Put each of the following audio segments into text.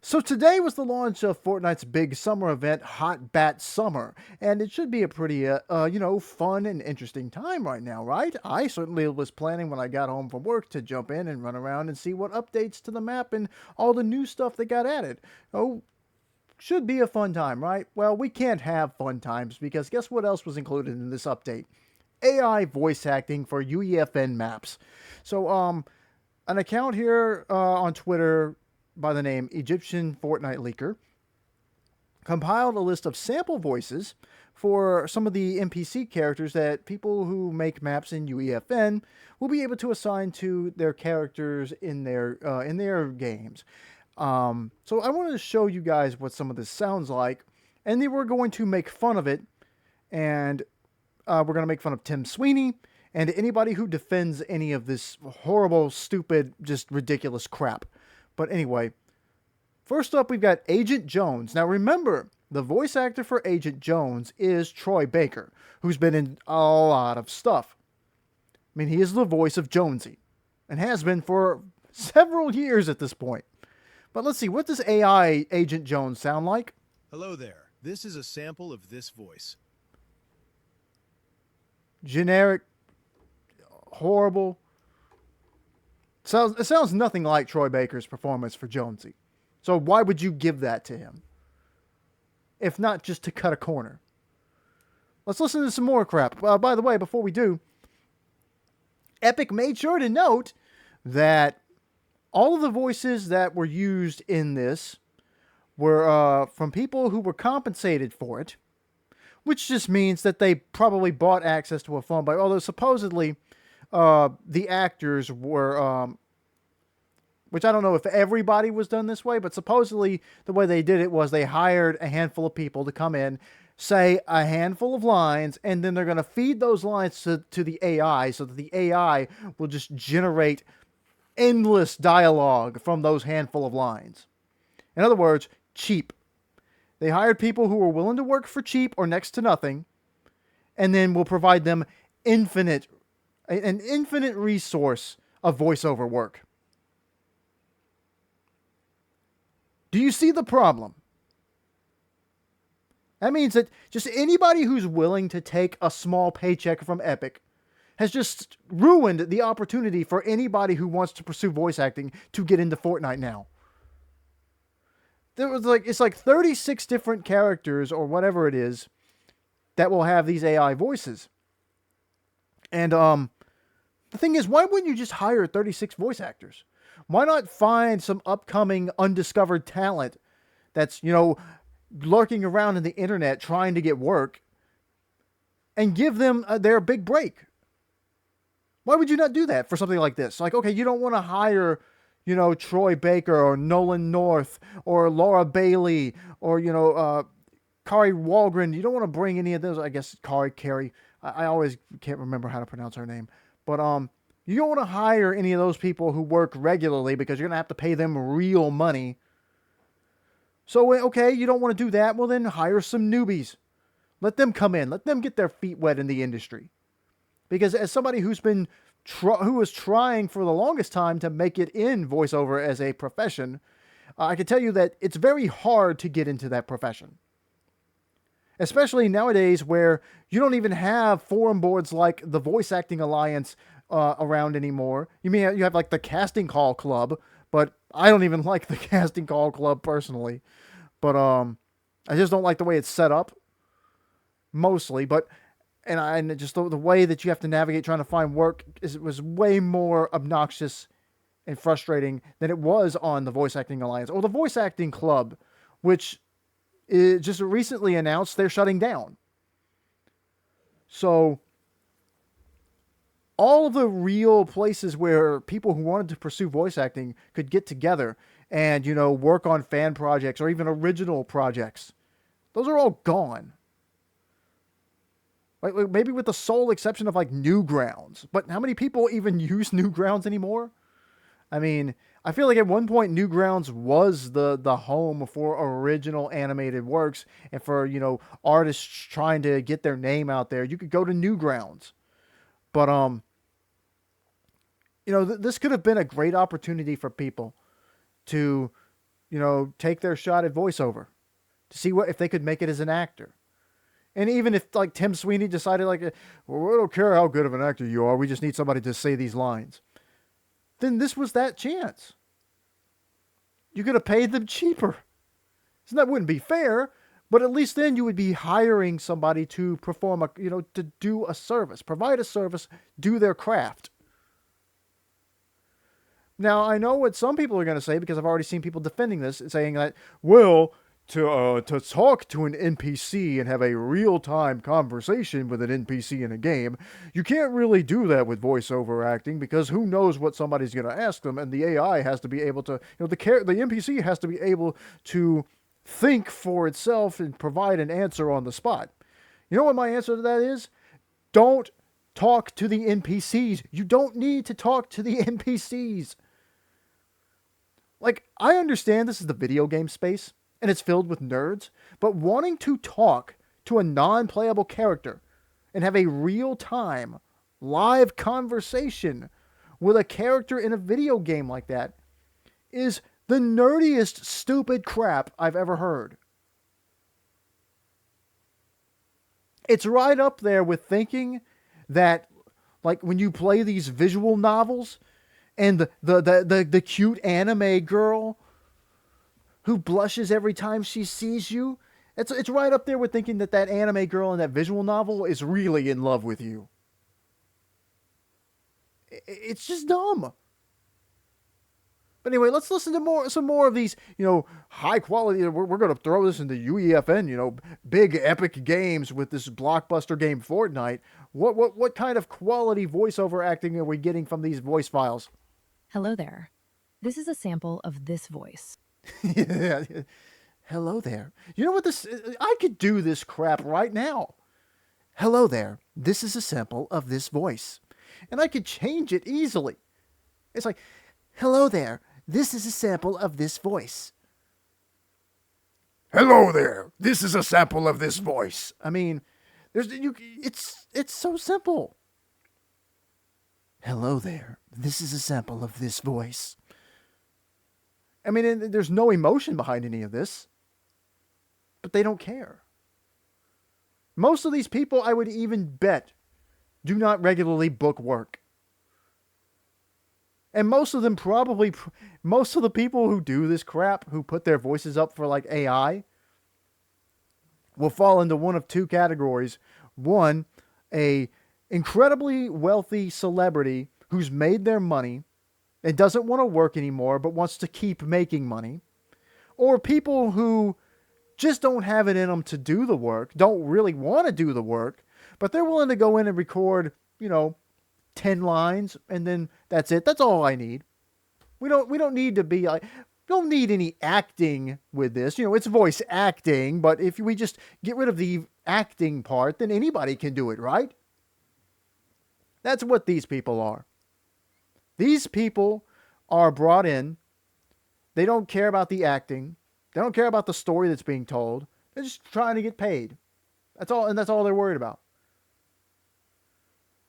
So today was the launch of Fortnite's big summer event, Hot Bat Summer, and it should be a pretty, fun and interesting time right now, right? I certainly was planning when I got home from work to jump in and run around and see what updates to the map and all the new stuff that got added. Oh, should be a fun time, right? Well, we can't have fun times because guess what else was included in this update? AI voice acting for UEFN maps. So, an account here on Twitter by the name Egyptian Fortnite Leaker compiled a list of sample voices for some of the NPC characters that people who make maps in UEFN will be able to assign to their characters in their games. So I wanted to show you guys what some of this sounds like, and then we're going to make fun of it, and we're going to make fun of Tim Sweeney and anybody who defends any of this horrible, stupid, just ridiculous crap. But anyway, first up, we've got Agent Jones. Now remember, the voice actor for Agent Jones is Troy Baker, who's been in a lot of stuff. I mean, he is the voice of Jonesy, and has been for several years at this point. But let's see, what does AI Agent Jones sound like? Hello there. This is a sample of this voice. Generic, horrible. It sounds nothing like Troy Baker's performance for Jonesy. So why would you give that to him? If not just to cut a corner. Let's listen to some more crap. By the way, before we do, Epic made sure to note that all of the voices that were used in this were from people who were compensated for it, which just means that they probably bought access to a phone bill. Although supposedly the actors were, which I don't know if everybody was done this way, but supposedly the way they did it was they hired a handful of people to come in, say a handful of lines, and then they're going to feed those lines to the AI so that the AI will just generate endless dialogue from those handful of lines. In other words, cheap. They hired people who were willing to work for cheap or next to nothing, and then will provide them an infinite resource of voiceover work. Do you see the problem? That means that just anybody who's willing to take a small paycheck from Epic has just ruined the opportunity for anybody who wants to pursue voice acting to get into Fortnite now. It's like 36 different characters or whatever it is that will have these AI voices. And the thing is, why wouldn't you just hire 36 voice actors? Why not find some upcoming undiscovered talent that's, lurking around in the internet trying to get work and give them their big break? Why would you not do that for something like this? Like, okay, you don't want to hire, Troy Baker or Nolan North or Laura Bailey or, Kari Walgren. You don't want to bring any of those, I guess, Carey. I always can't remember how to pronounce her name. But you don't want to hire any of those people who work regularly because you're going to have to pay them real money. So, okay, you don't want to do that. Well, then hire some newbies. Let them come in. Let them get their feet wet in the industry. Because as somebody who was trying for the longest time to make it in voiceover as a profession, I can tell you that it's very hard to get into that profession. Especially nowadays where you don't even have forum boards like the Voice Acting Alliance around anymore. You have like the Casting Call Club, but I don't even like the Casting Call Club personally. But I just don't like the way it's set up, mostly. But and just the way that you have to navigate trying to find work was way more obnoxious and frustrating than it was on the Voice Acting Alliance or the Voice Acting Club, which is just recently announced they're shutting down. So all of the real places where people who wanted to pursue voice acting could get together and, work on fan projects or even original projects, those are all gone. Like maybe with the sole exception of like Newgrounds. But how many people even use Newgrounds anymore? I mean, I feel like at one point Newgrounds was the home for original animated works and for, artists trying to get their name out there. You could go to Newgrounds. But this could have been a great opportunity for people to take their shot at voiceover to see if they could make it as an actor. And even if like Tim Sweeney decided like, well, we don't care how good of an actor you are, we just need somebody to say these lines. Then this was that chance. You could have paid them cheaper. So that wouldn't be fair, but at least then you would be hiring somebody to perform to do a service, provide a service, do their craft. Now, I know what some people are going to say, because I've already seen people defending this, saying that, well, to talk to an NPC and have a real-time conversation with an NPC in a game, you can't really do that with voiceover acting, because who knows what somebody's going to ask them, and the AI has to be able to, the NPC has to be able to think for itself and provide an answer on the spot. You know what my answer to that is? Don't talk to the NPCs. You don't need to talk to the NPCs. Like, I understand this is the video game space, and it's filled with nerds, but wanting to talk to a non-playable character and have a real-time, live conversation with a character in a video game like that is the nerdiest, stupid crap I've ever heard. It's right up there with thinking that, like, when you play these visual novels, and the cute anime girl who blushes every time she sees you, it's right up there with thinking that anime girl in that visual novel is really in love with you. It's just dumb. But anyway, let's listen to some more of these, high quality. We're going to throw this into UEFN, big epic games with this blockbuster game Fortnite. What kind of quality voiceover acting are we getting from these voice files? Hello there. This is a sample of this voice. Yeah. Hello there. You know what this... I could do this crap right now. Hello there. This is a sample of this voice. And I could change it easily. It's like, hello there. This is a sample of this voice. Hello there. This is a sample of this voice. I mean, it's so simple. Hello there. This is a sample of this voice. I mean, there's no emotion behind any of this. But they don't care. Most of these people, I would even bet, do not regularly book work. And most of the people who do this crap, who put their voices up for like AI, will fall into one of two categories. One, a incredibly wealthy celebrity who's made their money and doesn't want to work anymore but wants to keep making money. Or people who just don't have it in them to do the work, don't really want to do the work, but they're willing to go in and record, 10 lines, and then that's it. That's all I need. We don't need to be like, don't need any acting with this. It's voice acting, but if we just get rid of the acting part, then anybody can do it, right? That's what these people are. These people are brought in. They don't care about the acting. They don't care about the story that's being told. They're just trying to get paid. That's all, and that's all they're worried about.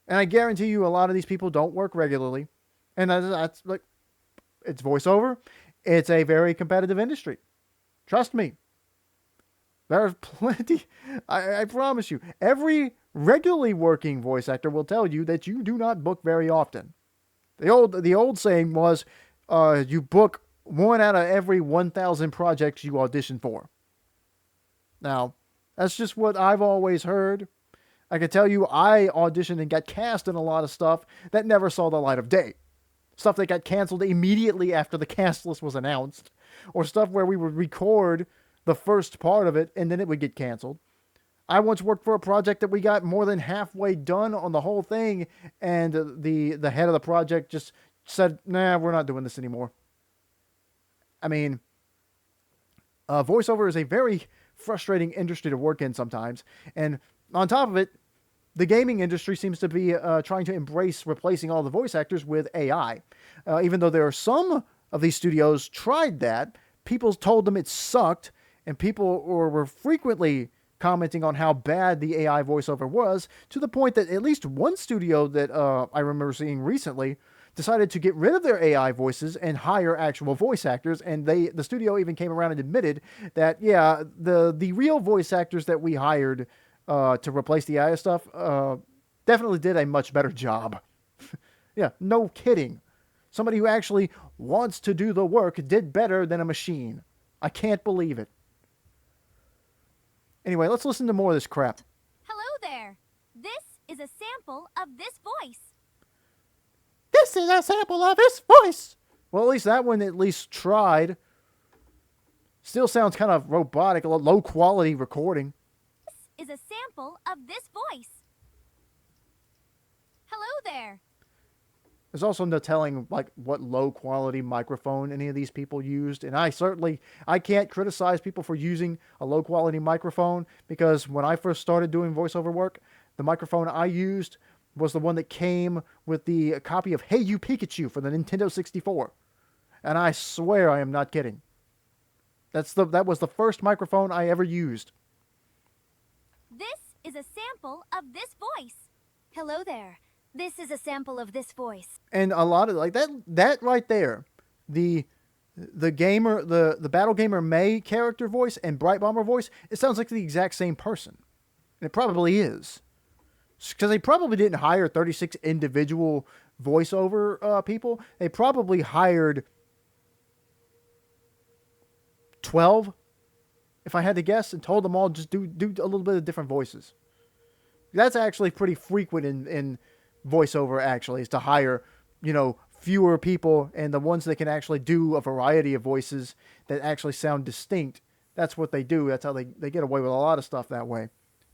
And I guarantee you a lot of these people don't work regularly. And that's like, it's voiceover. It's a very competitive industry. Trust me. There's plenty. I promise you. Every regularly working voice actor will tell you that you do not book very often. The old saying was, you book 1 out of every 1,000 projects you audition for. Now, that's just what I've always heard. I can tell you I auditioned and got cast in a lot of stuff that never saw the light of day. Stuff that got canceled immediately after the cast list was announced. Or stuff where we would record the first part of it and then it would get canceled. I once worked for a project that we got more than halfway done on the whole thing, and the head of the project just said, nah, we're not doing this anymore. I mean, voiceover is a very frustrating industry to work in sometimes. And on top of it, the gaming industry seems to be trying to embrace replacing all the voice actors with AI. Even though there are some of these studios tried that, people told them it sucked, and people were frequently commenting on how bad the AI voiceover was, to the point that at least one studio that I remember seeing recently decided to get rid of their AI voices and hire actual voice actors. And the studio even came around and admitted that, yeah, the real voice actors that we hired to replace the AI stuff definitely did a much better job. Yeah, no kidding. Somebody who actually wants to do the work did better than a machine. I can't believe it. Anyway, let's listen to more of this crap. Hello there. This is a sample of this voice. This is a sample of his voice. Well, at least that one at least tried. Still sounds kind of robotic, a low quality recording. This is a sample of this voice. Hello there. There's also no telling like what low quality microphone any of these people used, and I can't criticize people for using a low quality microphone, because when I first started doing voiceover work, the microphone I used was the one that came with the copy of Hey You Pikachu for the Nintendo 64. And I swear I am not kidding. That was the first microphone I ever used. This is a sample of this voice. Hello there. This is a sample of this voice. And a lot of like that right there, the gamer, the Battle Gamer May character voice and Bright Bomber voice, it sounds like the exact same person. And it probably is. Because they probably didn't hire 36 individual voiceover people. They probably hired 12, if I had to guess, and told them all just do a little bit of different voices. That's actually pretty frequent in voiceover, actually, is to hire, fewer people, and the ones that can actually do a variety of voices that actually sound distinct. That's what they do. That's how they get away with a lot of stuff that way.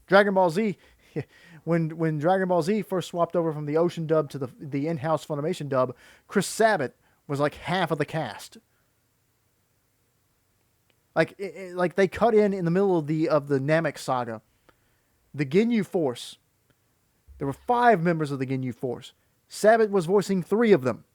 Dragon Ball Z, when Dragon Ball Z first swapped over from the Ocean dub to the in-house Funimation dub, Chris Sabat was like half of the cast. Like they cut in the middle of the Namek saga. The Ginyu Force. There were 5 members of the Ginyu Force. Sabat was voicing 3 of them.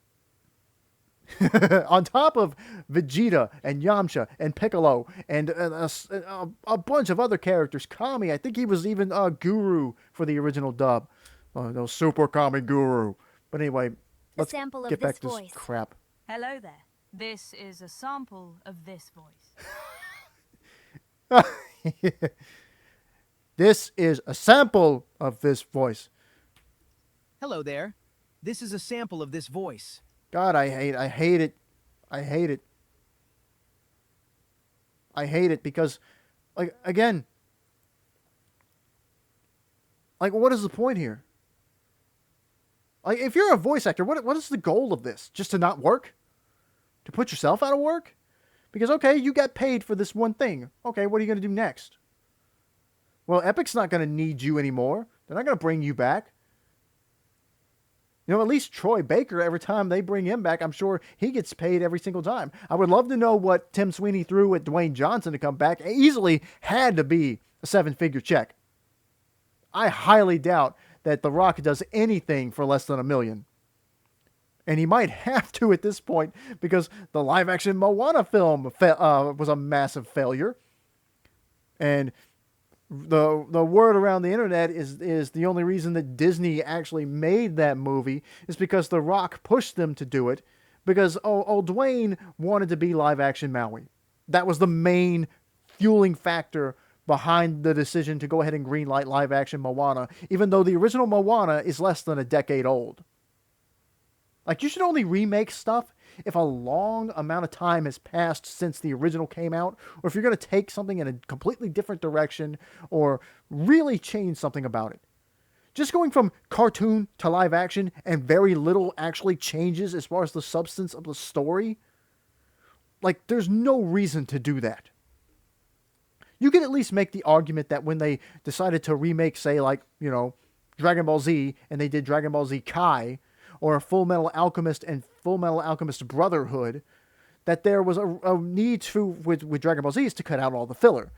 On top of Vegeta and Yamcha and Piccolo and a bunch of other characters. Kami, I think he was even Guru for the original dub. No, Super Kami Guru. But anyway, let's get back to this crap. Hello there. This is a sample of this voice. This is a sample of this voice. Hello there. This is a sample of this voice. God, I hate it. I hate it. I hate it because, like, again, like, what is the point here? Like, if you're a voice actor, what is the goal of this? Just to not work? To put yourself out of work? Because, okay, you got paid for this one thing. Okay, what are you going to do next? Well, Epic's not going to need you anymore. They're not going to bring you back. At least Troy Baker, every time they bring him back, I'm sure he gets paid every single time. I would love to know what Tim Sweeney threw at Dwayne Johnson to come back. It easily had to be a 7-figure check. I highly doubt that The Rock does anything for less than $1 million. And he might have to at this point because the live-action Moana film was a massive failure. And the word around the internet is the only reason that Disney actually made that movie is because The Rock pushed them to do it, because old Dwayne wanted to be live-action Maui. That was the main fueling factor behind the decision to go ahead and greenlight live-action Moana, even though the original Moana is less than a decade old. Like, you should only remake stuff if a long amount of time has passed since the original came out, or if you're going to take something in a completely different direction, or really change something about it. Just going from cartoon to live action and very little actually changes as far as the substance of the story, like, there's no reason to do that. You could at least make the argument that when they decided to remake, say, like, Dragon Ball Z, and they did Dragon Ball Z Kai, or Full Metal Alchemist and Full Metal Alchemist Brotherhood, that there was a need with Dragon Ball Z is to cut out all the filler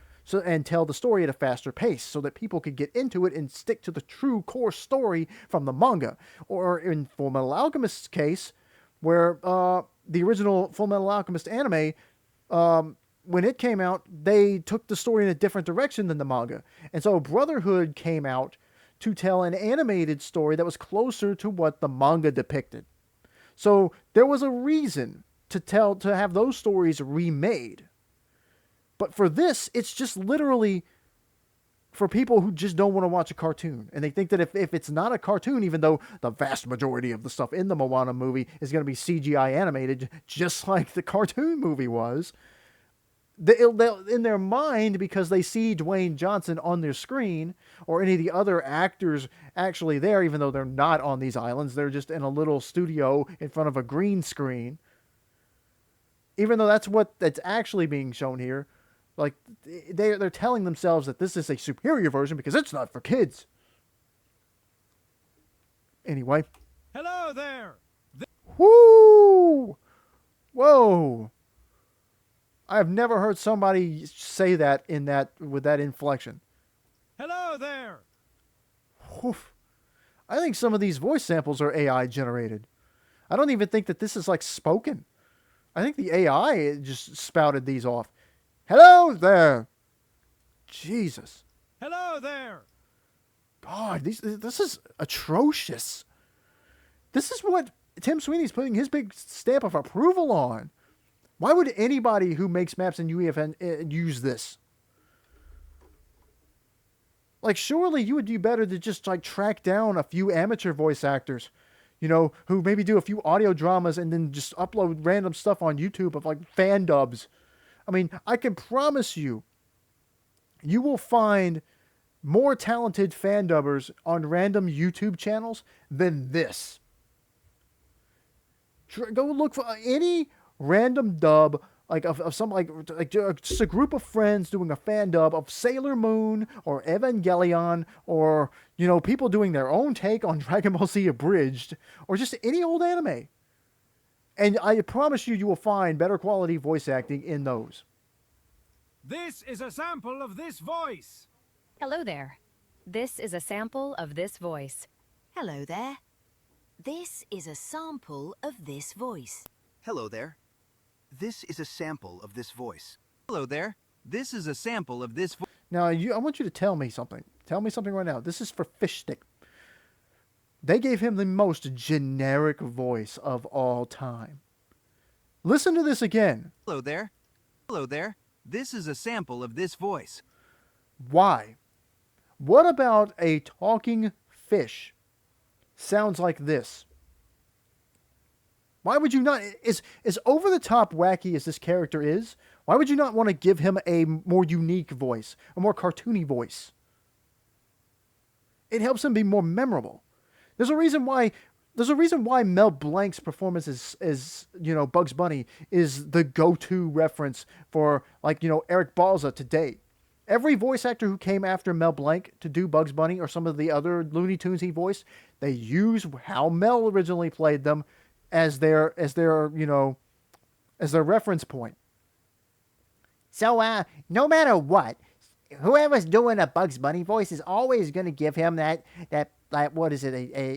and tell the story at a faster pace so that people could get into it and stick to the true core story from the manga. Or in Full Metal Alchemist's case, where the original Full Metal Alchemist anime, when it came out, they took the story in a different direction than the manga. And so Brotherhood came out to tell an animated story that was closer to what the manga depicted. So there was a reason to have those stories remade. But for this, it's just literally for people who just don't want to watch a cartoon. And they think that if it's not a cartoon, even though the vast majority of the stuff in the Moana movie is going to be CGI animated, just like the cartoon movie was, they'll, in their mind, because they see Dwayne Johnson on their screen, or any of the other actors actually there, even though they're not on these islands, they're just in a little studio in front of a green screen. Even though that's actually being shown here, like, they're telling themselves that this is a superior version because it's not for kids. Anyway. Hello there! Woo! Whoa! I've never heard somebody say that with that inflection. Hello there! Oof. I think some of these voice samples are AI generated. I don't even think that this is like spoken. I think the AI just spouted these off. Hello there! Jesus. Hello there! God, this is atrocious. This is what Tim Sweeney's putting his big stamp of approval on. Why would anybody who makes maps in UEFN use this? Like, surely you would do better to just, like, track down a few amateur voice actors, you know, who maybe do a few audio dramas and then just upload random stuff on YouTube of, like, fan dubs. I mean, I can promise you, you will find more talented fan dubbers on random YouTube channels than this. Go look for any random dub, like of some like just a group of friends doing a fan dub of Sailor Moon or Evangelion, or, you know, people doing their own take on Dragon Ball Z Abridged, or just any old anime. And I promise you, you will find better quality voice acting in those. This is a sample of this voice. Hello there. This is a sample of this voice. Hello there. This is a sample of this voice. Hello there. This is a sample of this voice. Hello there. This is a sample of this voice. Now, I want you to tell me something. Tell me something right now. This is for Fish Stick. They gave him the most generic voice of all time. Listen to this again. Hello there. Hello there. This is a sample of this voice. Why? What about a talking fish sounds like this? Why would you not, as over the top wacky as this character is, why would you not want to give him a more unique voice, a more cartoony voice? It helps him be more memorable. There's a reason why Mel Blanc's performance as you know, Bugs Bunny is the go-to reference for, like, you know, Eric Balza today. Every voice actor who came after Mel Blanc to do Bugs Bunny or some of the other Looney Tunes he voiced, they use how Mel originally played them as their you know, as their reference point. So no matter what, whoever's doing a Bugs Bunny voice is always going to give him that what is it,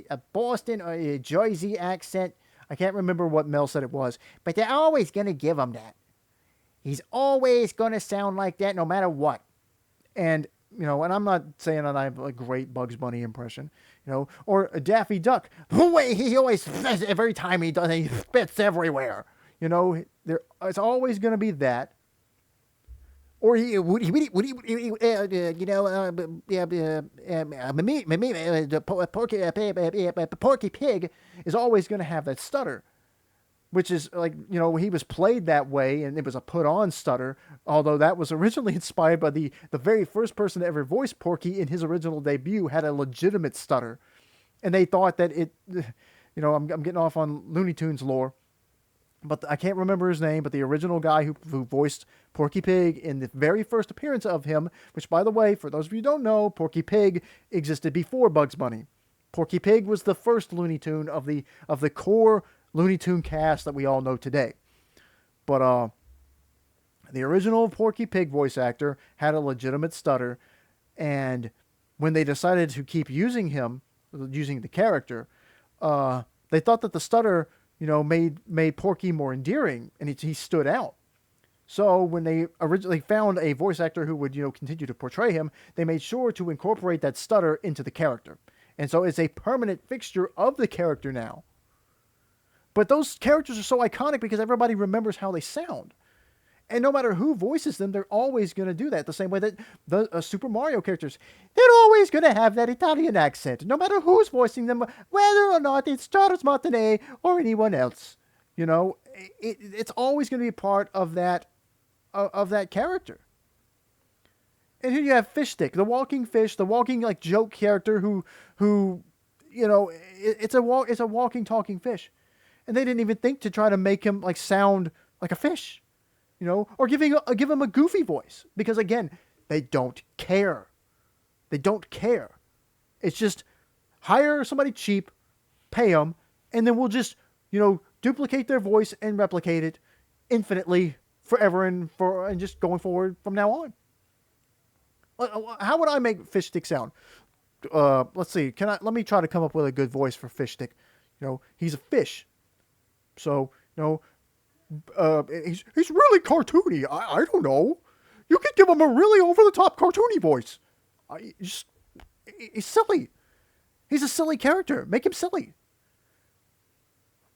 a Boston or a Jersey accent. I can't remember what Mel said it was, but they're always going to give him that. He's always going to sound like that no matter what. And, you know, and I'm not saying that I have a great Bugs Bunny impression, you know, or a Daffy Duck. He always says every time he does, he spits everywhere. You know, it's always going to be that. Or Porky Pig is always going to have that stutter, which is like, you know, he was played that way and it was a put-on stutter, although that was originally inspired by the very first person to ever voice Porky in his original debut had a legitimate stutter. And they thought that it, you know, I'm getting off on Looney Tunes lore, but I can't remember his name, but the original guy who voiced Porky Pig in the very first appearance of him, which, by the way, for those of you who don't know, Porky Pig existed before Bugs Bunny. Porky Pig was the first Looney Tune of the core Looney Tune cast that we all know today. But the original Porky Pig voice actor had a legitimate stutter, and when they decided to keep using the character, they thought that the stutter, you know, made Porky more endearing, and he stood out. So when they originally found a voice actor who would, you know, continue to portray him, they made sure to incorporate that stutter into the character. And so it's a permanent fixture of the character now. But those characters are so iconic because everybody remembers how they sound. And no matter who voices them, they're always going to do that. The same way that the Super Mario characters, they're always going to have that Italian accent, no matter who's voicing them, whether or not it's Charles Martinet or anyone else. You know, it's always going to be part of that character. And here you have Fishstick, the walking fish, the walking like joke character who you know, it's a walking talking fish, and they didn't even think to try to make him like sound like a fish. You know, or give him a goofy voice, because again, they don't care. They don't care. It's just hire somebody cheap, pay them, and then we'll just, you know, duplicate their voice and replicate it infinitely forever and just going forward from now on. How would I make Fishstick sound? Let's see. Let me try to come up with a good voice for Fishstick. You know, he's a fish, so you know. He's really cartoony. I don't know. You could give him a really over-the-top cartoony voice. He's silly. He's a silly character. Make him silly.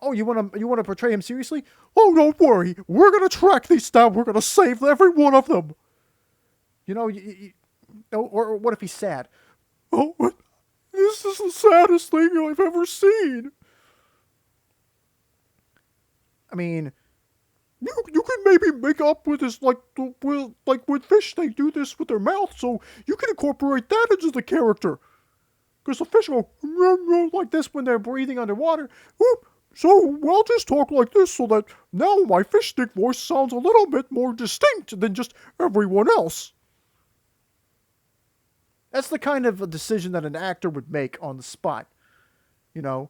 Oh, you want to portray him seriously? Oh, don't worry. We're gonna track these down. We're gonna save every one of them. You know, or what if he's sad? Oh, this is the saddest thing I've ever seen. I mean, you can maybe make up with this, like with fish, they do this with their mouth, so you can incorporate that into the character. Because the fish go like this when they're breathing underwater. So I'll just talk like this so that now my fish stick voice sounds a little bit more distinct than just everyone else. That's the kind of a decision that an actor would make on the spot. You know?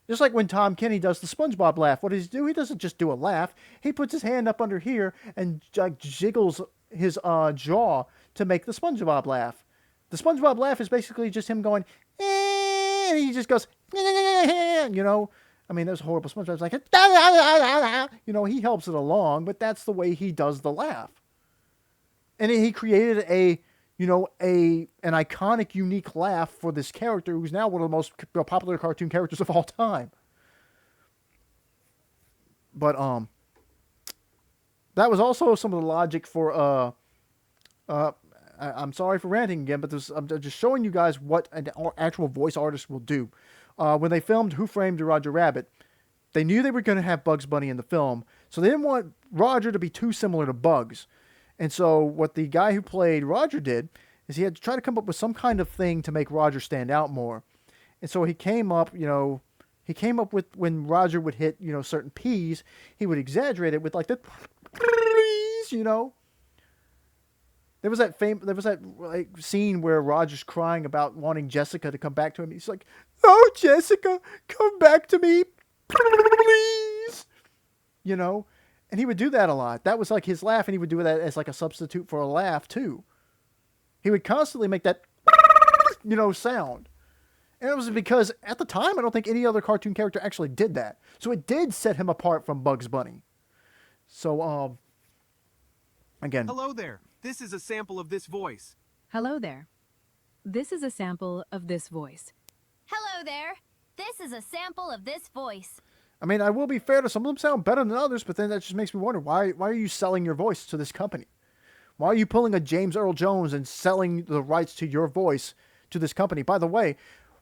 Just like when Tom Kenny does the SpongeBob laugh. What does he do? He doesn't just do a laugh. He puts his hand up under here and jiggles his jaw to make the SpongeBob laugh. The SpongeBob laugh is basically just him going, and he just goes, you know. I mean, there's horrible SpongeBob's like, you know, he helps it along, but that's the way he does the laugh. And he created an iconic, unique laugh for this character who's now one of the most popular cartoon characters of all time. But, that was also some of the logic for, I'm sorry for ranting again, but I'm just showing you guys what an actual voice artist will do. When they filmed Who Framed Roger Rabbit, they knew they were going to have Bugs Bunny in the film, so they didn't want Roger to be too similar to Bugs. And so what the guy who played Roger did is he had to try to come up with some kind of thing to make Roger stand out more. And so he came up with when Roger would hit, you know, certain P's, he would exaggerate it with like the please, you know. There was that like scene where Roger's crying about wanting Jessica to come back to him. He's like, "Oh, Jessica, come back to me, please." You know? And he would do that a lot. That was like his laugh, and he would do that as like a substitute for a laugh too. He would constantly make that, you know, sound. And it was because at the time, I don't think any other cartoon character actually did that. So it did set him apart from Bugs Bunny. So, again. Hello there. This is a sample of this voice. Hello there. This is a sample of this voice. Hello there. This is a sample of this voice. I mean, I will be fair to some of them sound better than others, but then that just makes me wonder, why are you selling your voice to this company? Why are you pulling a James Earl Jones and selling the rights to your voice to this company? By the way,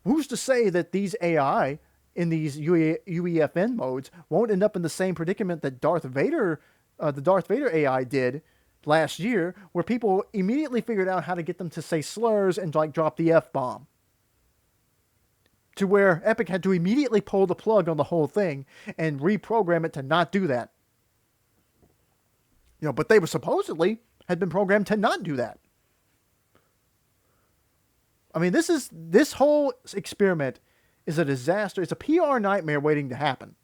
who's to say that these AI in these UEFN modes won't end up in the same predicament that Darth Vader, the Darth Vader AI did last year, where people immediately figured out how to get them to say slurs and like drop the F-bomb. To where Epic had to immediately pull the plug on the whole thing and reprogram it to not do that. You know, but they were supposedly had been programmed to not do that. I mean, this whole experiment is a disaster. It's a PR nightmare waiting to happen.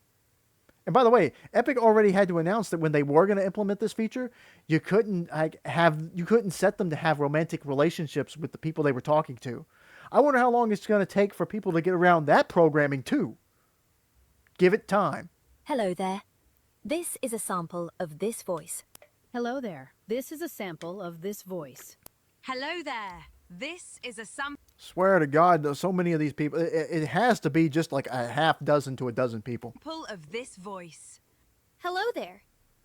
And by the way, Epic already had to announce that when they were going to implement this feature, you couldn't set them to have romantic relationships with the people they were talking to. I wonder how long it's going to take for people to get around that programming too. Give it time. Hello there. This is a sample of this voice. Hello there. This is a sample of this voice. Hello there. This is a sample. Swear to God, though, so many of these people, it has to be just like a half dozen to a dozen people. Sample of this voice. Hello there.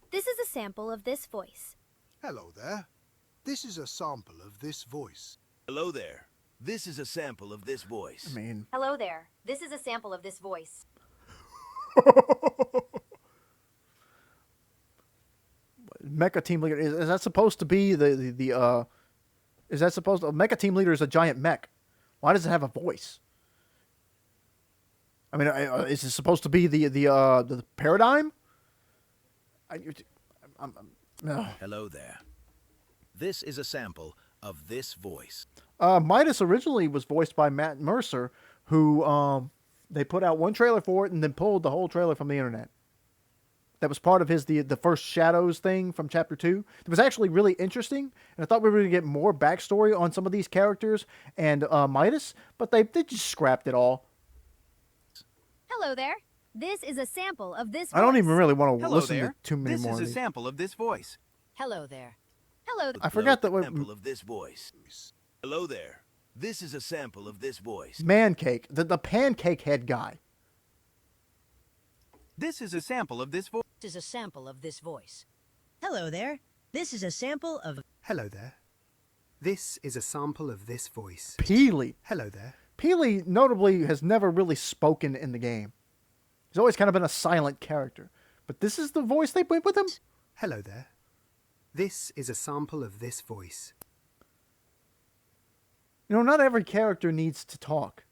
This is a sample of this voice. Hello there. This is a sample of this voice. Hello there. This is a sample of this voice. I mean, Hello there. This is a sample of this voice. Mecha Team Leader, is that supposed to be is that supposed to, Mecha Team Leader is a giant mech. Why does it have a voice? I mean, is it supposed to be the paradigm? No. Hello there. This is a sample of this voice. Midas originally was voiced by Matt Mercer, who they put out one trailer for it and then pulled the whole trailer from the internet. That was part of his the first Shadows thing from Chapter 2. It was actually really interesting, and I thought we were going to get more backstory on some of these characters and Midas, but they just scrapped it all. Hello there. This is a sample of this voice. I don't even really want to Hello listen there. to too many This more is of a these. sample of this voice. Hello there. Hello. I forgot that Sample of this voice. Hello there. This is a sample of this voice. Man Cake, the pancake head guy. This is a sample of this voice. This is a sample of this voice. Hello there. This is a sample of... Hello there. This is a sample of this voice. Peely. Hello there. Peely notably has never really spoken in the game. He's always kind of been a silent character. But this is the voice they went with him? Hello there. This is a sample of this voice. You know, not every character needs to talk.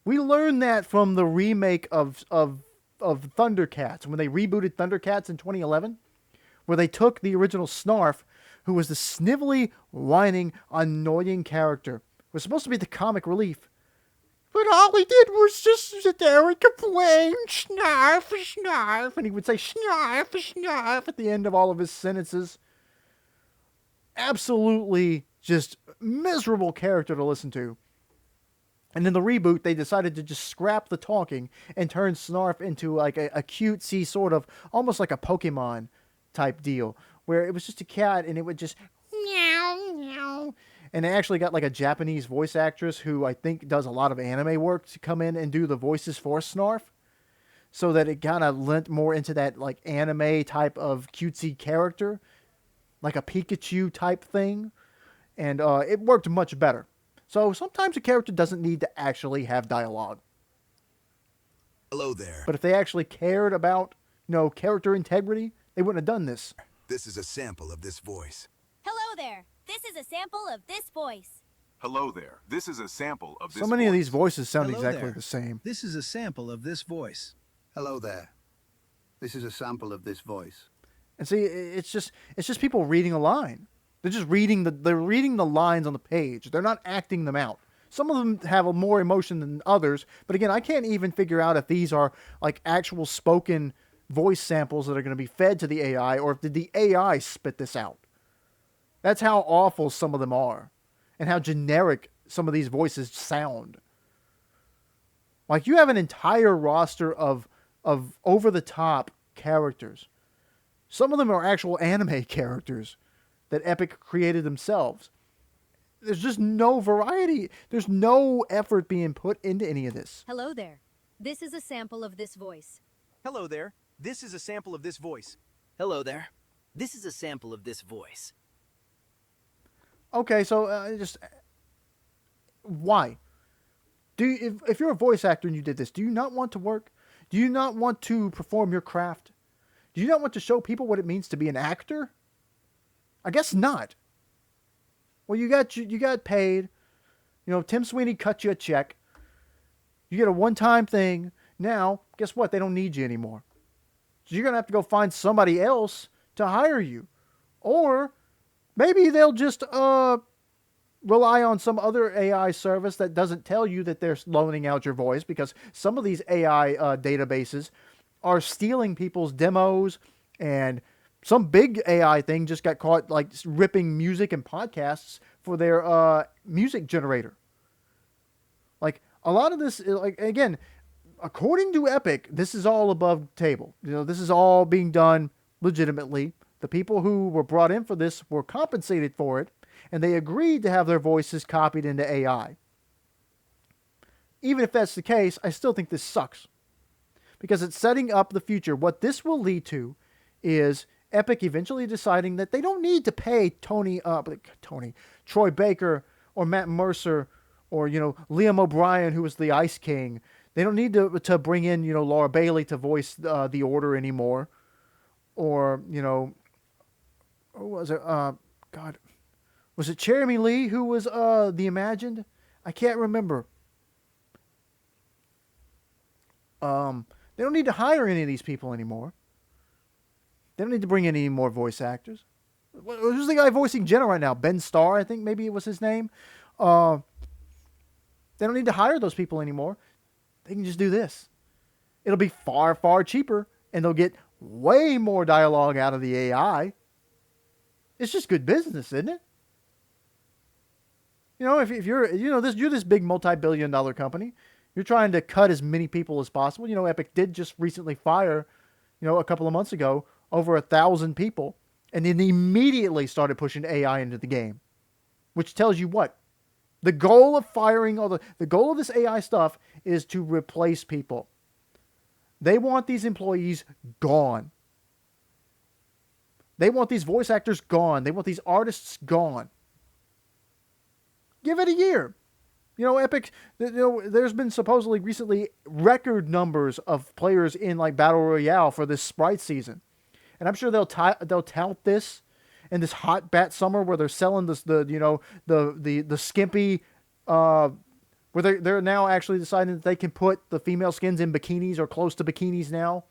We learned that from the remake of Thundercats, when they rebooted Thundercats in 2011, where they took the original Snarf, who was the snivelly, whining, annoying character, was supposed to be the comic relief. But all he did was just sit there and complain, snarf, snarf, and he would say snarf, snarf at the end of all of his sentences. Absolutely just miserable character to listen to. And in the reboot, they decided to just scrap the talking and turn Snarf into like a cutesy sort of, almost like a Pokemon type deal, where it was just a cat and it would just meow, meow. And they actually got like a Japanese voice actress who I think does a lot of anime work to come in and do the voices for Snarf, so that it kind of lent more into that like anime type of cutesy character, like a Pikachu type thing. And it worked much better. So sometimes a character doesn't need to actually have dialogue. Hello there. But if they actually cared about, character integrity, they wouldn't have done this. This is a sample of this voice. Hello there. This is a sample of this voice. Hello there. This is a sample of this So many of these voice. voices sound Hello exactly there. the same. This is a sample of this voice. Hello there. This is a sample of this voice. And see, it's just people reading a line. They're just reading the lines on the page. They're not acting them out. Some of them have more emotion than others, but again, I can't even figure out if these are like actual spoken voice samples that are going to be fed to the AI, or if did the AI spit this out. That's how awful some of them are, and how generic some of these voices sound. Like, you have an entire roster of over-the-top characters. Some of them are actual anime characters that Epic created themselves. There's just no variety. There's no effort being put into any of this. Hello there. This is a sample of this voice. Hello there. This is a sample of this voice. Hello there. This is a sample of this voice. Okay, so why? If you're a voice actor and you did this, do you not want to work? Do you not want to perform your craft? Do you not want to show people what it means to be an actor? I guess not. Well, you got paid. Tim Sweeney cut you a check. You get a one-time thing. Now, guess what? They don't need you anymore. So you're going to have to go find somebody else to hire you. Or maybe they'll just rely on some other AI service that doesn't tell you that they're loaning out your voice, because some of these AI databases are stealing people's demos, and some big AI thing just got caught like ripping music and podcasts for their music generator. Like, a lot of this, like, again, according to Epic, this is all above table. This is all being done legitimately. The people who were brought in for this were compensated for it. and they agreed to have their voices copied into AI. Even if that's the case, I still think this sucks. Because it's setting up the future. What this will lead to is Epic eventually deciding that they don't need to pay Troy Baker or Matt Mercer or, Liam O'Brien, who was the Ice King. They don't need to bring in, Laura Bailey to voice the Order anymore. Or, what was it? Was it Jeremy Lee who was the Imagined? I can't remember. They don't need to hire any of these people anymore. They don't need to bring in any more voice actors. Who's the guy voicing Jenna right now? Ben Starr, I think maybe it was his name. They don't need to hire those people anymore. They can just do this. It'll be far, far cheaper, and they'll get way more dialogue out of the AI. It's just good business, isn't it? If you're this big multi-billion-dollar company, you're trying to cut as many people as possible. Epic did just recently fire, a couple of months ago, over 1,000 people, and then immediately started pushing AI into the game, which tells you what? The goal of firing the goal of this AI stuff is to replace people. They want these employees gone. They want these voice actors gone. They want these artists gone. Give it a year. Epic, there's been supposedly recently record numbers of players in like Battle Royale for this Sprite season. And I'm sure they'll tout this in this hot bat summer where they're selling the skimpy, where they're now actually deciding that they can put the female skins in bikinis or close to bikinis now,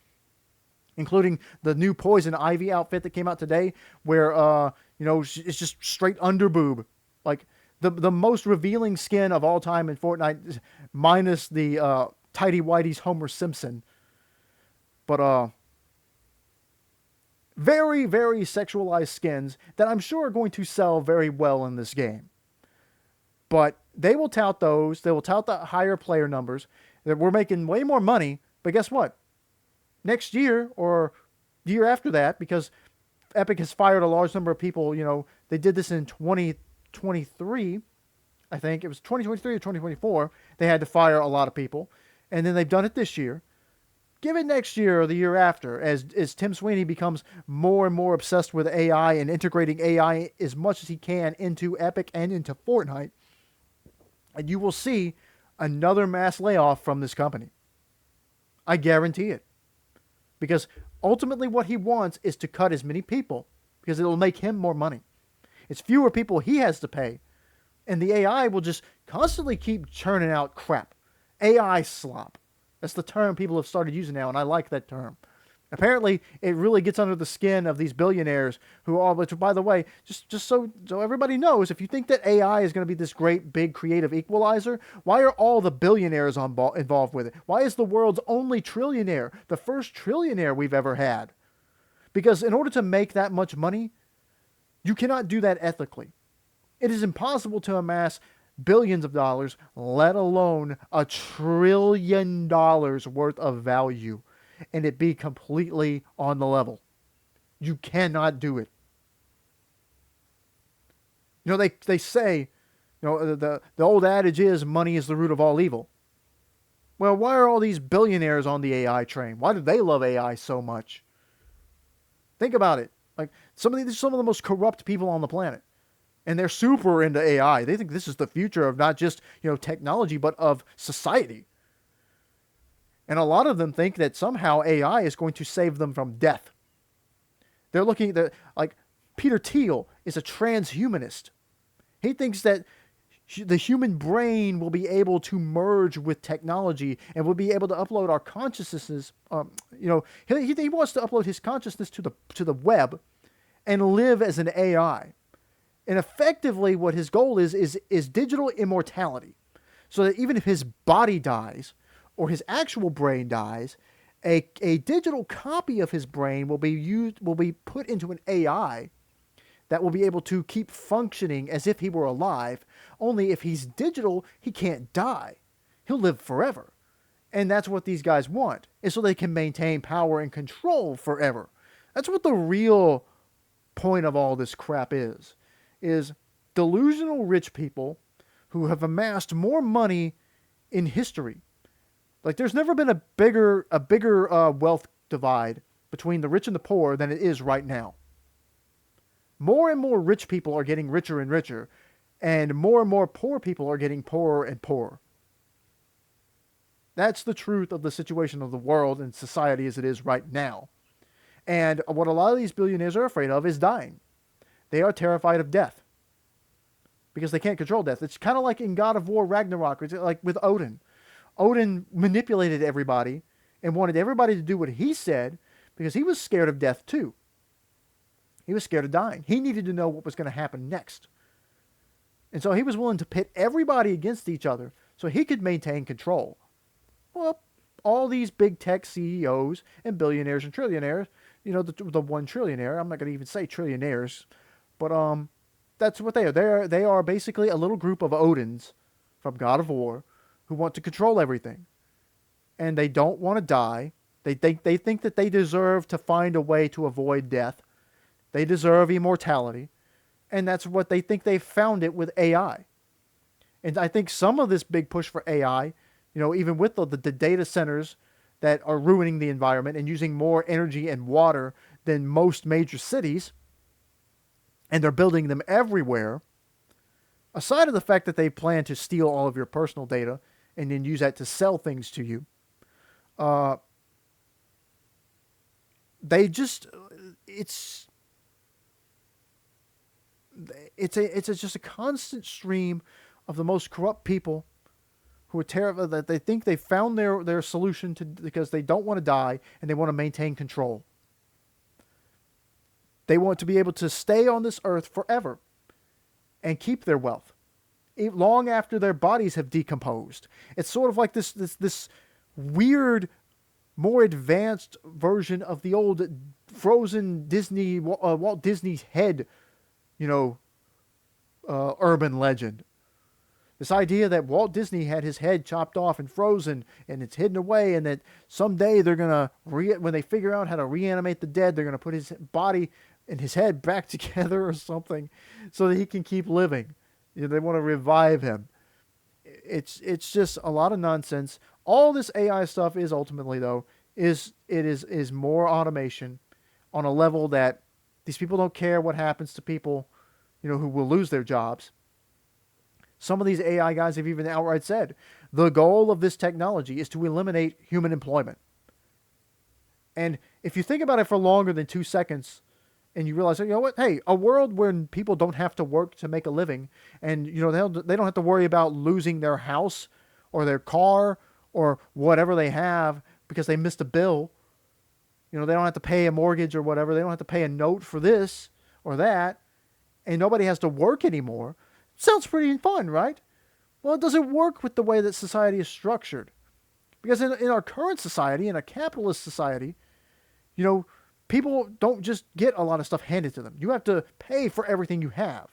including the new Poison Ivy outfit that came out today where, it's just straight underboob. Like, the most revealing skin of all time in Fortnite, minus the Tidy Whitey's Homer Simpson. But very, very sexualized skins that I'm sure are going to sell very well in this game. But they will tout those. They will tout the higher player numbers. That we're making way more money. But guess what? Next year or the year after that, because Epic has fired a large number of people, they did this in 2023, I think it was 2023 or 2024. They had to fire a lot of people, and then they've done it this year. Give it next year or the year after, as Tim Sweeney becomes more and more obsessed with AI and integrating AI as much as he can into Epic and into Fortnite, and you will see another mass layoff from this company. I guarantee it, because ultimately what he wants is to cut as many people, because it'll make him more money. It's fewer people he has to pay. And the AI will just constantly keep churning out crap. AI slop. That's the term people have started using now, and I like that term. Apparently, it really gets under the skin of these billionaires who are, which, by the way, just so everybody knows, if you think that AI is going to be this great, big, creative equalizer, why are all the billionaires involved with it? Why is the world's only trillionaire the first trillionaire we've ever had? Because in order to make that much money, you cannot do that ethically. It is impossible to amass billions of dollars, let alone $1 trillion worth of value, and it be completely on the level. You cannot do it. They say, the old adage is money is the root of all evil. Well, why are all these billionaires on the AI train? Why do they love AI so much? Think about it. Like some of the most corrupt people on the planet. And they're super into AI. They think this is the future of not just, technology, but of society. And a lot of them think that somehow AI is going to save them from death. They're looking at, like, Peter Thiel is a transhumanist. He thinks that the human brain will be able to merge with technology and will be able to upload our consciousnesses. He wants to upload his consciousness to the web and live as an AI. And effectively what his goal is digital immortality. So that even if his body dies or his actual brain dies, a digital copy of his brain will be put into an AI that will be able to keep functioning as if he were alive. Only if he's digital, he can't die. He'll live forever. And that's what these guys want, is so they can maintain power and control forever. That's what the real point of all this crap is delusional rich people who have amassed more money in history. Like, there's never been a bigger wealth divide between the rich and the poor than it is right now. More and more rich people are getting richer and richer, and more poor people are getting poorer and poorer. That's the truth of the situation of the world and society as it is right now. And what a lot of these billionaires are afraid of is dying. They are terrified of death because they can't control death. It's kind of like in God of War Ragnarok, it's like with Odin. Odin manipulated everybody and wanted everybody to do what he said because he was scared of death too. He was scared of dying. He needed to know what was going to happen next. And so he was willing to pit everybody against each other so he could maintain control. Well, all these big tech CEOs and billionaires and trillionaires, you know, the one trillionaire, I'm not going to even say trillionaires, but that's what they are. They are basically a little group of Odins from God of War who want to control everything. And they don't want to die. They think that they deserve to find a way to avoid death. They deserve immortality. And that's what they think they've found it with AI. And I think some of this big push for AI, you know, even with the data centers that are ruining the environment and using more energy and water than most major cities, and they're building them everywhere, aside of the fact that they plan to steal all of your personal data and then use that to sell things to you, they just, it's just a constant stream of the most corrupt people who are terrified that they think they found their solution because they don't want to die and they want to maintain control. They want to be able to stay on this earth forever and keep their wealth long after their bodies have decomposed. It's sort of like this weird, more advanced version of the old frozen Disney, Walt Disney's head, you know, urban legend. This idea that Walt Disney had his head chopped off and frozen and it's hidden away, and that someday they're going to, when they figure out how to reanimate the dead, they're going to put his body and his head back together or something so that he can keep living. You know, they want to revive him. It's just a lot of nonsense. All this AI stuff is ultimately, though, is more automation on a level that these people don't care what happens to people, you know, who will lose their jobs. Some of these AI guys have even outright said, the goal of this technology is to eliminate human employment. And if you think about it for longer than 2 seconds, and you realize, you know what, hey, a world where people don't have to work to make a living, and you know they don't have to worry about losing their house or their car or whatever they have because they missed a bill. You know, they don't have to pay a mortgage or whatever. They don't have to pay a note for this or that, and nobody has to work anymore. Sounds pretty fun, right? Well, it doesn't work with the way that society is structured. Because in our current society, in a capitalist society, you know, people don't just get a lot of stuff handed to them. You have to pay for everything you have.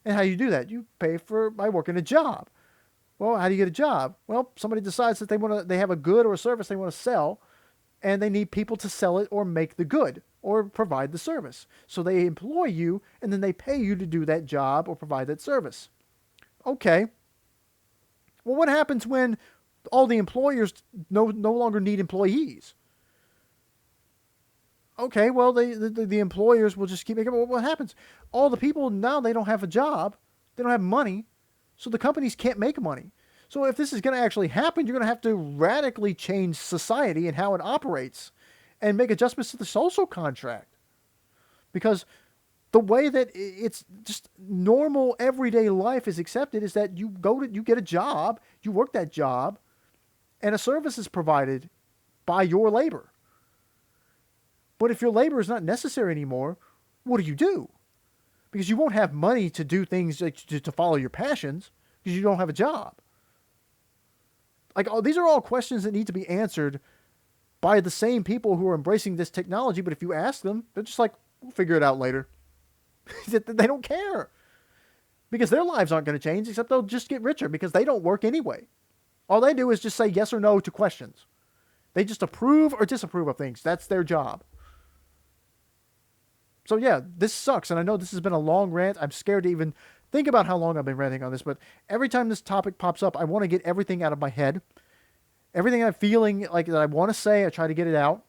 And how do you do that? You pay by working a job. Well, how do you get a job? Well, somebody decides that they have a good or a service they want to sell, and they need people to sell it or make the good or provide the service. So they employ you, and then they pay you to do that job or provide that service. Okay. Well, what happens when all the employers no longer need employees? Okay, well, the employers will just keep making. Well, what happens? All the people now, they don't have a job. They don't have money. So the companies can't make money. So if this is going to actually happen, you're going to have to radically change society and how it operates and make adjustments to the social contract. Because the way that it's just normal everyday life is accepted is that you get a job, you work that job, and a service is provided by your labor. But if your labor is not necessary anymore, what do you do? Because you won't have money to do things to follow your passions because you don't have a job. Like, these are all questions that need to be answered by the same people who are embracing this technology. But if you ask them, they're just like, we'll figure it out later. They don't care. Because their lives aren't going to change, except they'll just get richer because they don't work anyway. All they do is just say yes or no to questions. They just approve or disapprove of things. That's their job. So yeah, this sucks. And I know this has been a long rant. I'm scared to even think about how long I've been ranting on this, but every time this topic pops up, I want to get everything out of my head. Everything I'm feeling like that I want to say, I try to get it out.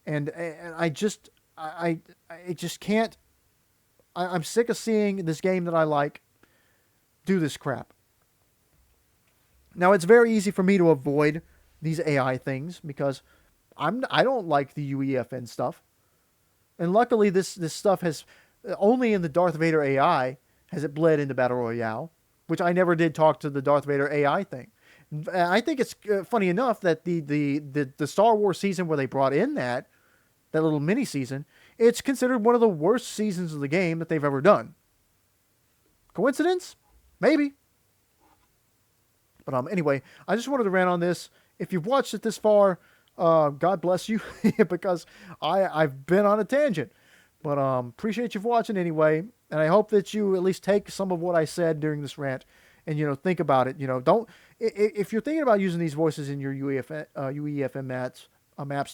And I just can't. I'm sick of seeing this game that I like do this crap. Now, it's very easy for me to avoid these AI things because I don't like the UEFN stuff. And luckily, this stuff has only in the Darth Vader AI has it bled into Battle Royale, which I never did talk to the Darth Vader AI thing. I think it's funny enough that the Star Wars season where they brought in that little mini season, it's considered one of the worst seasons of the game that they've ever done. Coincidence? Maybe. But anyway, I just wanted to rant on this. If you've watched it this far, God bless you, because I've been on a tangent. But appreciate you for watching anyway, and I hope that you at least take some of what I said during this rant and think about it. Don't if you're thinking about using these voices in your UEFN maps,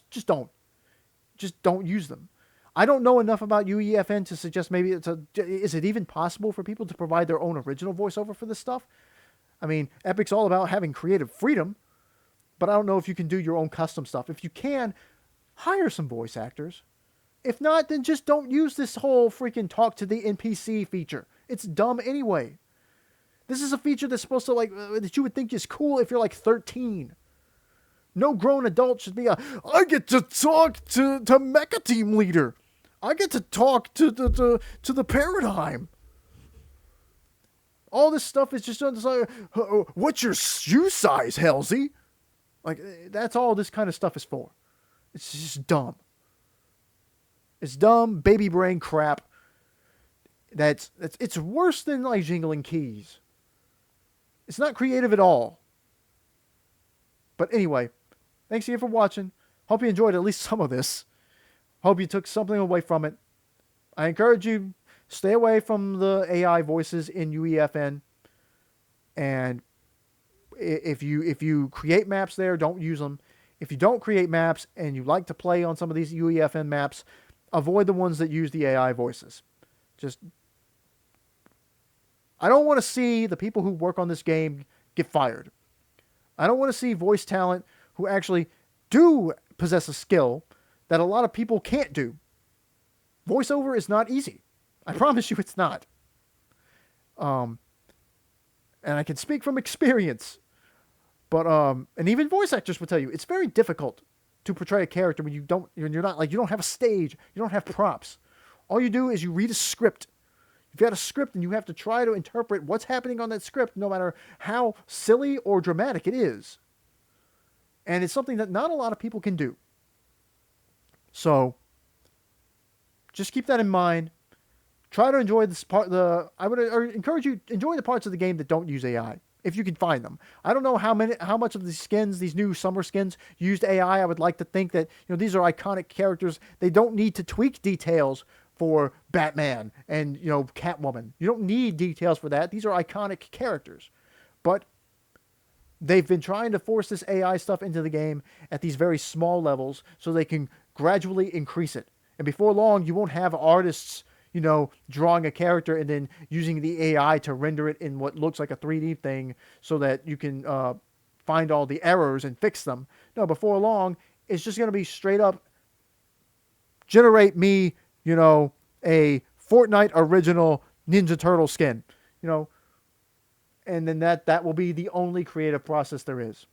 just don't use them. I don't know enough about UEFN to suggest maybe is it even possible for people to provide their own original voiceover for this stuff? I mean, Epic's all about having creative freedom, but I don't know if you can do your own custom stuff. If you can, hire some voice actors. If not, then just don't use this whole freaking talk to the NPC feature. It's dumb anyway. This is a feature that's supposed to that you would think is cool if you're like 13. No grown adult should be I get to talk to Mecha Team Leader. I get to talk to the Paradigm. All this stuff is just like, what's your shoe size, Halsey? Like, that's all this kind of stuff is for. It's just dumb. It's dumb baby brain crap. It's worse than like jingling keys. It's not creative at all. But anyway, thanks again for watching. Hope you enjoyed at least some of this. Hope you took something away from it. I encourage you, stay away from the AI voices in UEFN. And if you create maps there, don't use them. If you don't create maps and you like to play on some of these UEFN maps, avoid the ones that use the AI voices. I don't want to see the people who work on this game get fired. I don't want to see voice talent who actually do possess a skill that a lot of people can't do. Voiceover is not easy. I promise you it's not. And I can speak from experience. But and even voice actors will tell you it's very difficult to portray a character when you don't have a stage, you don't have props. All you do is you read a script. You've got a script and you have to try to interpret what's happening on that script, no matter how silly or dramatic it is. And it's something that not a lot of people can do. So just keep that in mind. Try to enjoy this part. I would encourage you enjoy the parts of the game that don't use AI, if you can find them. I don't know how much of these skins, these new summer skins, used AI. I would like to think that these are iconic characters. They don't need to tweak details for Batman and Catwoman. You don't need details for that. These are iconic characters, but they've been trying to force this AI stuff into the game at these very small levels so they can gradually increase it. And before long, you won't have artists drawing a character and then using the AI to render it in what looks like a 3D thing so that you can find all the errors and fix them. No, before long, it's just going to be straight up generate me, a Fortnite original Ninja Turtle skin, and then that will be the only creative process there is.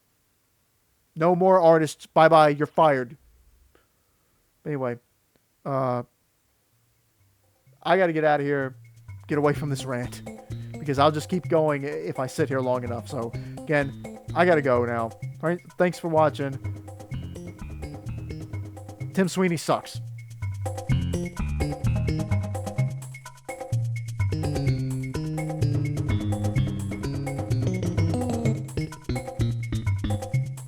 No more artists. Bye-bye. You're fired. Anyway, I got to get out of here, get away from this rant, because I'll just keep going if I sit here long enough. So, again, I got to go now. All right, thanks for watching. Tim Sweeney sucks.